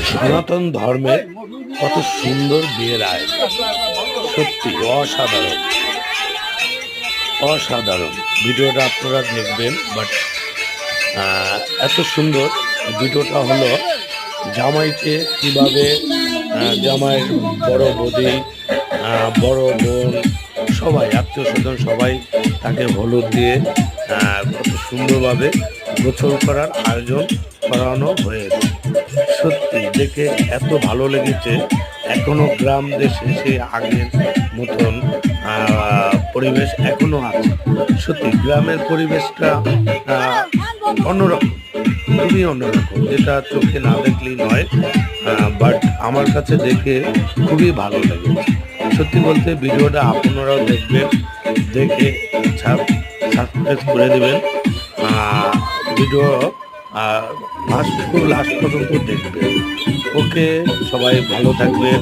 সনাতন ধর্মের কত সুন্দর বিয়ের আয়োজন, সত্যি অসাধারণ অসাধারণ। ভিডিওটা আপনারা দেখবেন, বাট এত সুন্দর ভিডিওটা হলো জামাইকে কিভাবে জামাইয়ের বড় বৌদি, বড় বোন, সবাই আত্মীয় স্বজন সবাই তাকে হলুদ দিয়ে কত সুন্দরভাবে গোসল করার আয়োজন করানো হয়েছে। সত্যি দেখে এত ভালো লেগেছে। এখনো গ্রাম দেশে সে আগের মতন পরিবেশ এখনো আছে। সত্যি গ্রামের পরিবেশটা অন্যরকম, খুবই অন্যরকম, যেটা চোখে না দেখলেই নয়। বাট আমার কাছে দেখে খুবই ভালো লেগেছে। সত্যি বলতে ভিডিওটা আপনারাও দেখবেন, দেখে সাবস্ক্রাইব করে দেবেন। ভিডিও ফার্স্ট টু লাস্ট পর্যন্ত দেখবেন। ওকে, সবাই ভালো থাকবেন।